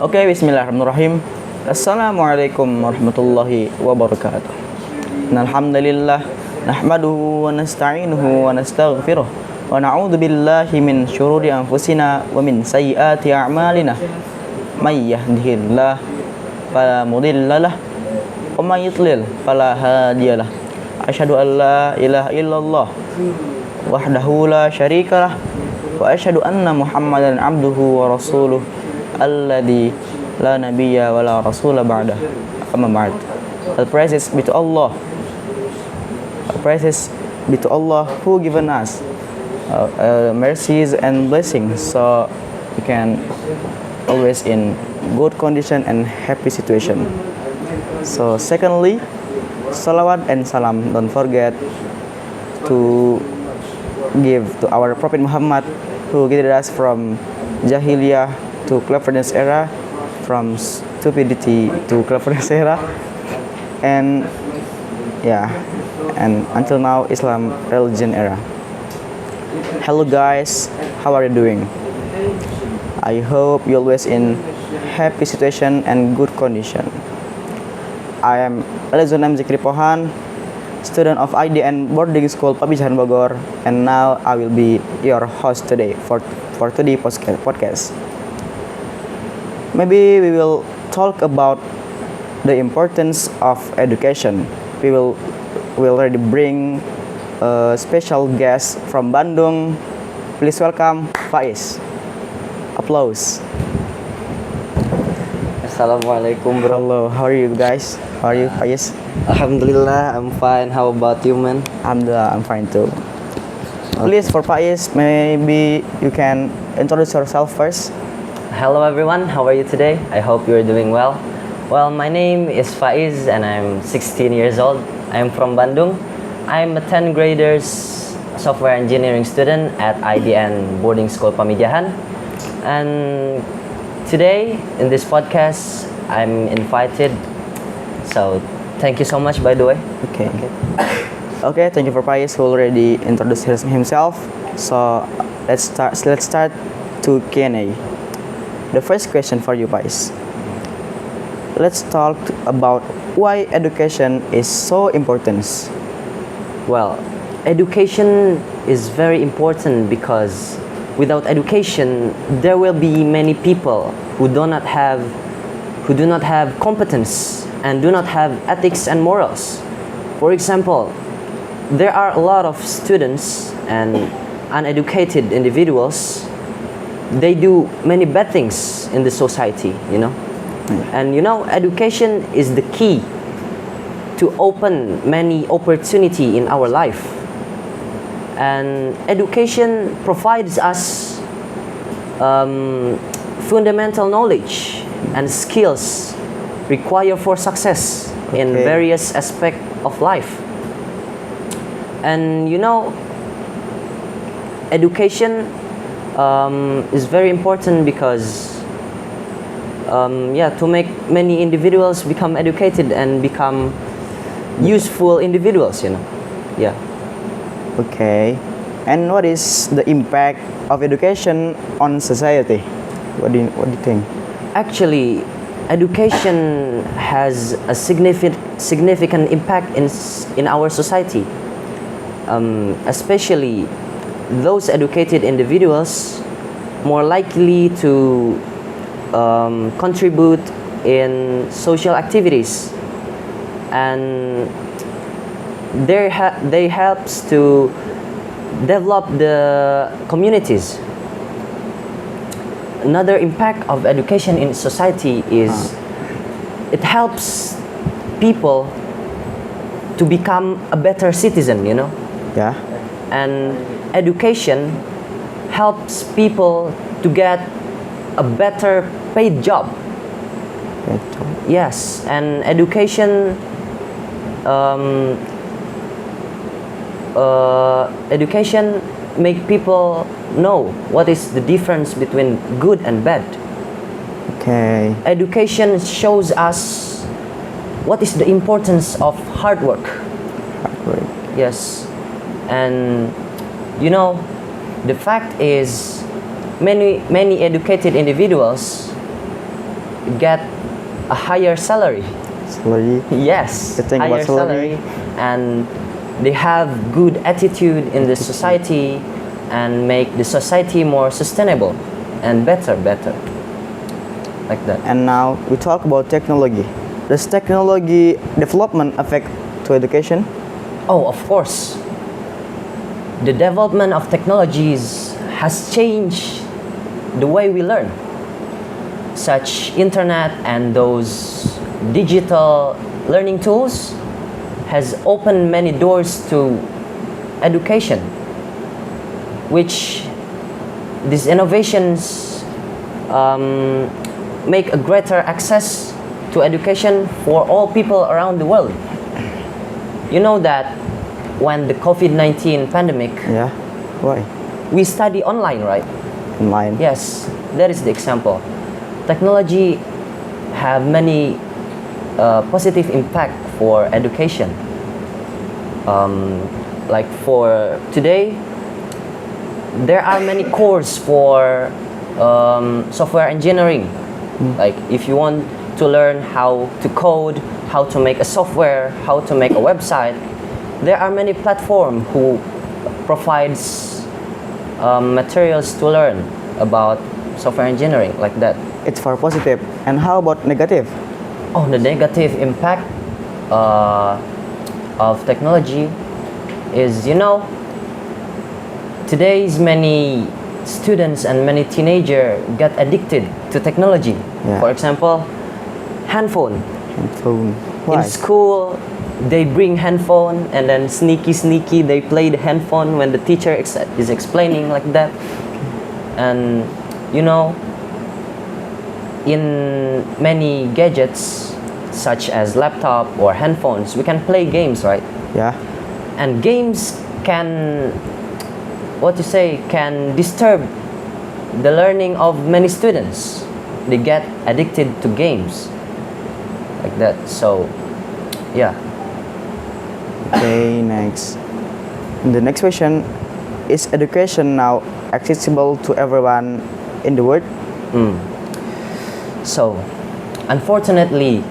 Oke, bismillahirrahmanirrahim. Assalamualaikum warahmatullahi wabarakatuh. Alhamdulillah nahmaduhu wa nasta'inuhu wa nastaghfiruh wa na'udzu billahi min syururi anfusina wa min sayyiati a'malina. May yahdihillahu fala mudhillalah wa may yudlil fala hadiyalah. Asyhadu an la ilaha illallah wahdahu la syarikalah wa asyhadu anna Muhammadan abduhu wa rasuluh alladzi la nabiyya wa la rasula ba'dah. Amma ba'd. All praises be to Allah. All praises be to Allah who given us mercies and blessings, so we can always in good condition and happy situation. So secondly, salawat and salam, don't forget to give to our Prophet Muhammad, who guided us from Jahiliyah to cleverness era, from stupidity to cleverness era, and until now Islam religion era. Hello guys, how are you doing? I hope you always in happy situation and good condition. I am Zikri, student of IDN boarding school Pabijahan Bogor, and now I will be your host today for today's podcast. Maybe we will talk about the importance of education. We already bring a special guest from Bandung. Please welcome Faiz. Applause. Assalamualaikum bro. Hello, how are you guys? How are you, Faiz? Alhamdulillah, I'm fine. How about you, man? Alhamdulillah, I'm fine too. Please, for Faiz, maybe you can introduce yourself first. Hello everyone, how are you today? I hope you're doing well. Well, my name is Faiz and I'm 16 years old. I'm from Bandung. I'm a 10th graders software engineering student at IDN boarding school Pamijahan. And today in this podcast, I'm invited. So thank you so much, by the way. Okay, thank you for Faiz, who already introduced himself. So let's start to Q&A. The first question for you, Faiz. Let's talk about why education is so important. Well, education is very important because without education, there will be many people who do not have competence and do not have ethics and morals. For example, there are a lot of students and uneducated individuals. They do many bad things in the society, And education is the key to open many opportunity in our life. And education provides us fundamental knowledge and skills required for success in various aspects of life. And education is very important because to make many individuals become educated and become useful individuals, Okay. And what is the impact of education on society? What do you think? Actually, education has a significant impact in our society, especially those educated individuals more likely to contribute in social activities, and they helps to develop the communities. Another impact of education in society is it helps people to become a better citizen, Yeah. And education helps people to get a better paid job. Yes, and education make people know what is the difference between good and bad. Okay. Education shows us what is the importance of hard work. Yes, and the fact is many educated individuals get a higher salary. Salary. Yes, The thing higher about salary. and they have good attitude in the society and make the society more sustainable and better, like that. And now we talk about technology. Does technology development affect to education? Oh, of course. The development of technologies has changed the way we learn. Such internet and those digital learning tools has opened many doors to education, which these innovations make a greater access to education for all people around the world. You know that when the COVID-19 pandemic, Yeah. Why? we study online, right? Online. Yes, that is the example. Technology have many positive impact for education. Like for today, there are many courses for software engineering. Like if you want to learn how to code, how to make a software, how to make a website, there are many platforms who provides materials to learn about software engineering like that. It's for positive. And how about negative? Oh, the negative impact of technology is, today's many students and many teenagers get addicted to technology. Yeah. For example, handphone. Phone. Why? In school, they bring handphone and then sneaky they play the handphone when the teacher is explaining like that. And in many gadgets such as laptop or handphones, we can play games, right? Yeah. And games can disturb the learning of many students. They get addicted to games like that. So yeah. Okay, next. The next question, is education now accessible to everyone in the world? So, unfortunately,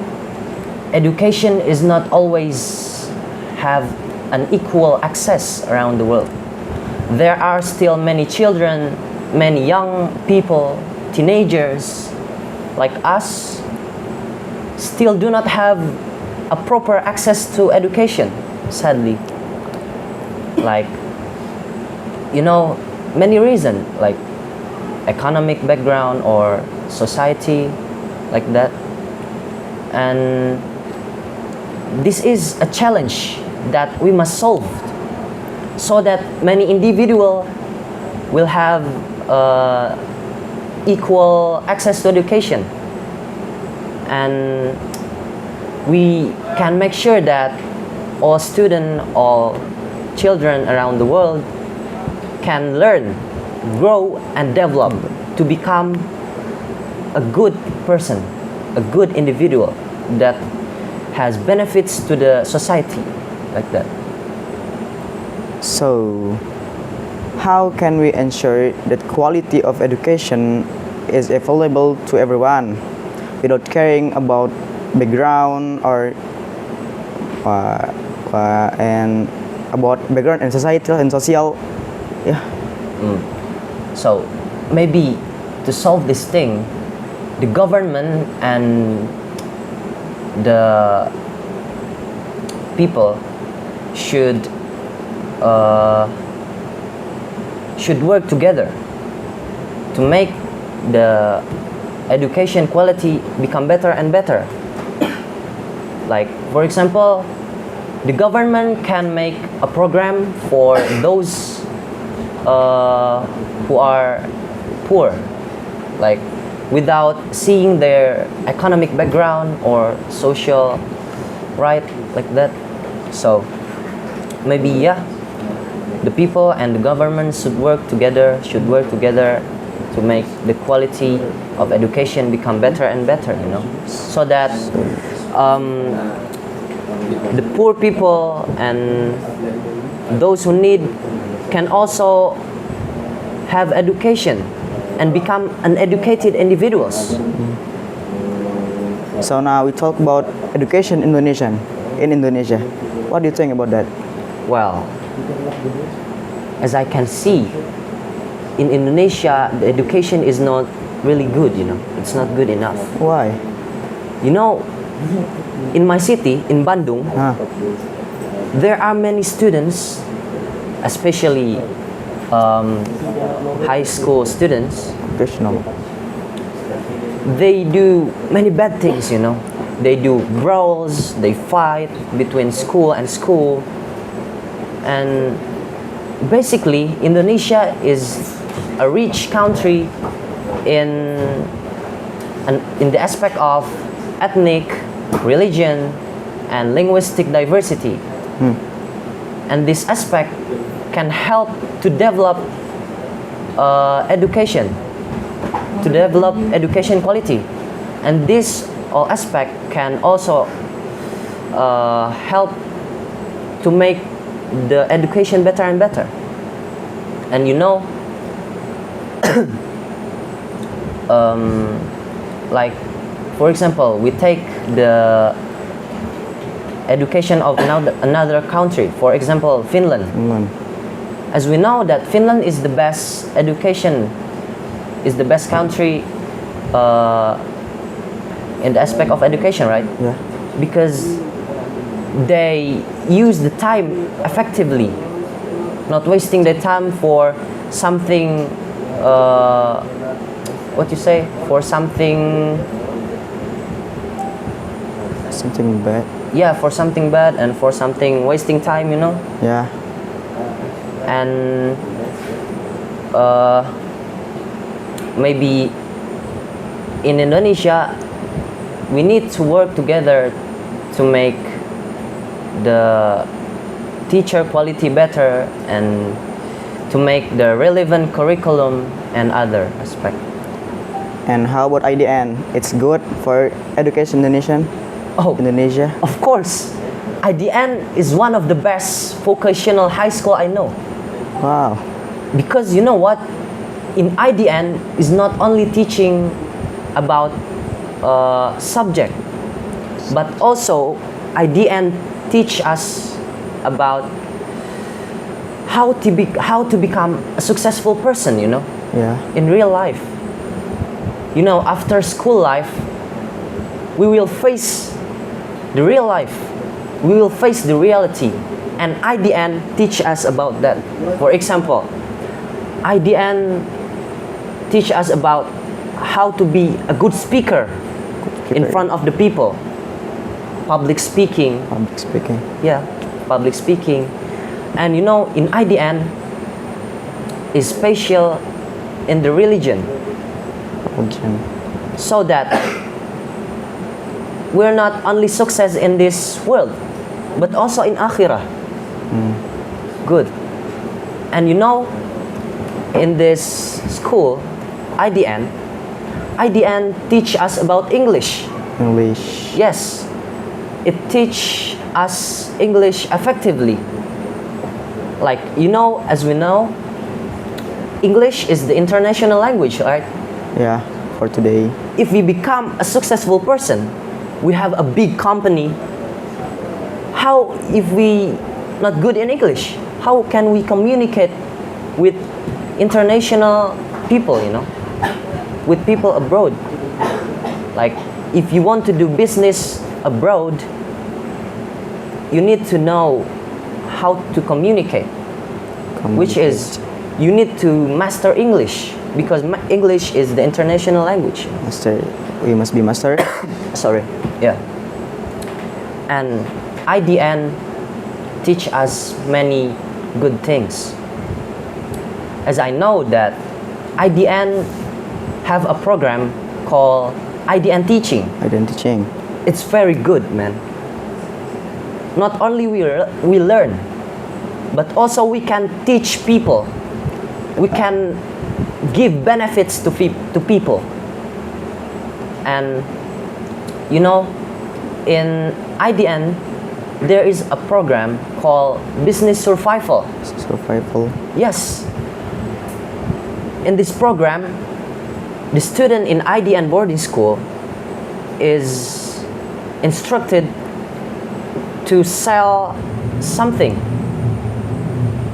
education is not always have an equal access around the world. There are still many children, many young people, teenagers like us still do not have a proper access to education, sadly. Like, many reasons, like economic background or society, like that. And this is a challenge that we must solve so that many individuals will have equal access to education, and we can make sure that all students, all children around the world can learn, grow, and develop to become a good person, a good individual that has benefits to the society, like that. So, how can we ensure that quality of education is available to everyone without caring about background or and about background and societal and social? Yeah. So maybe to solve this thing, the government and the people should work together to make the education quality become better and better. Like, for example, the government can make a program for those who are poor, like without seeing their economic background or social right, like that. So maybe the people and the government should work together to make the quality of education become better and better, so that the poor people and those who need can also have education and become an educated individuals. So now we talk about education in Indonesia. What do you think about that? Well, as I can see, in Indonesia, the education is not really good, It's not good enough. Why? In my city, in Bandung, Ah, there are many students, especially high school students. educational. They do many bad things, They do brawls, they fight between school and school. And basically, Indonesia is a rich country in the aspect of ethnic, religion, and linguistic diversity. And this aspect can help to develop education quality. And this all aspect can also help to make the education better and better. And like for example, we take the education of another country, for example, Finland. As we know that Finland is the best country in the aspect of education, right? Yeah. Because they use the time effectively, not wasting their time for something for something bad. yeah, for something bad and for something wasting time, Yeah. And maybe in Indonesia we need to work together to make the teacher quality better and to make the relevant curriculum and other aspect. And how about IDN? It's good for education Indonesia. Of course, IDN is one of the best vocational high school I know. Wow. Because you know what? In IDN is not only teaching about subject, but also IDN teach us about how to become a successful person, Yeah. in real life. After school life, we will face the real life. We will face the reality. And IDN teach us about that. For example, IDN teach us about how to be a good speaker in front of the people. Public speaking. Yeah, public speaking. And in IDN is special in the religion. So that we're not only success in this world, but also in akhirah. Good. And in this school, IDN teach us about English. Yes, it teach us English effectively. Like as we know, English is the international language, right? Yeah, for today. If we become a successful person, we have a big company. How if we not good in English? How can we communicate with international people, with people abroad? Like if you want to do business abroad, you need to know how to communicate. Which is you need to master English, because English is the international language. We must be master. Sorry. Yeah. And IDN teach us many good things. As I know that IDN have a program called IDN Teaching. It's very good, man. Not only we learn, but also we can teach people. We can give benefits to people. And in IDN there is a program called Business Survival. Yes. In this program, the student in IDN boarding school is instructed to sell something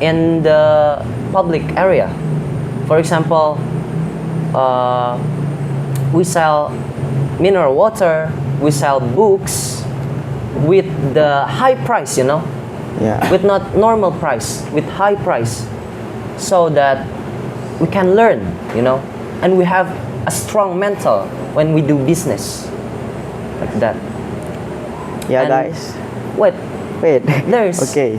in the public area. For example, we sell mineral water, we sell books with the high price, Yeah. with not normal price, with high price, so that we can learn, and we have a strong mental when we do business, like that. Yeah, And- guys. Wait, Wait. there's Okay.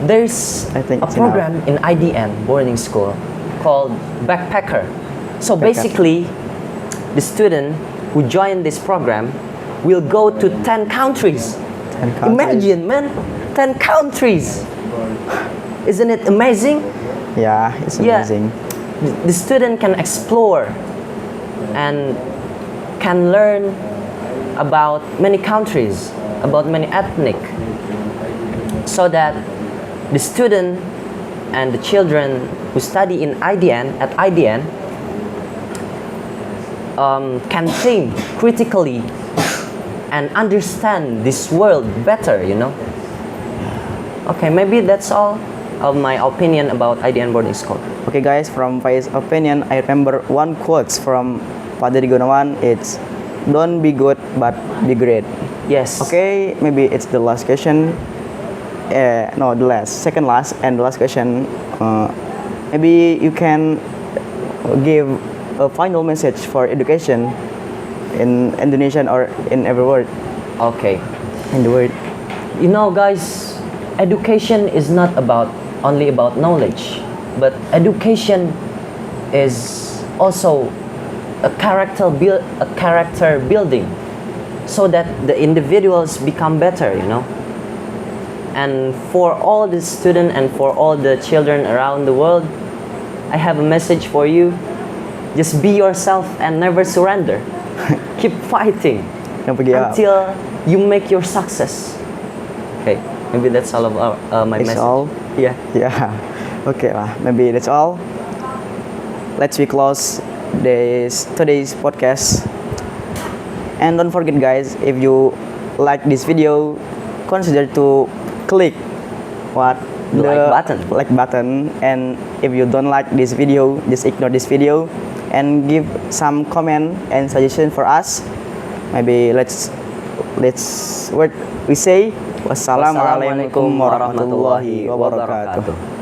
there's I think a it's program in IDN boarding school called backpacker. So Backpacker. basically, the student who join this program will go to 10 countries. 10 countries. Imagine, man, 10 countries. Isn't it amazing? Yeah, it's Yeah. amazing. The student can explore and can learn about many countries, about many ethnic, so that the student and the children who study in IDN can think critically and understand this world better, Okay, maybe that's all of my opinion about IDN boarding school. Okay, guys, from Faiz opinion, I remember one quote from Padre Gunawan. It's don't be good but be great. Yes. Okay, maybe it's the last question. No, second last and the last question. Maybe you can give a final message for education in Indonesian or in every word Okay. in the world. Guys, education is not only about knowledge, but education is also a character building, so that the individuals become better, And for all the students and for all the children around the world, I have a message for you. Just be yourself and never surrender. Keep fighting Don't forget. until you make your success. Okay, maybe that's all of my It's message. all. Yeah. Yeah. Okay lah. Maybe that's all. Let's close today's podcast. And don't forget, guys, if you like this video, consider to click The like button. And if you don't like this video, just ignore this video and give some comment and suggestion for us. Maybe let's what we say. Wassalamualaikum warahmatullahi wabarakatuh.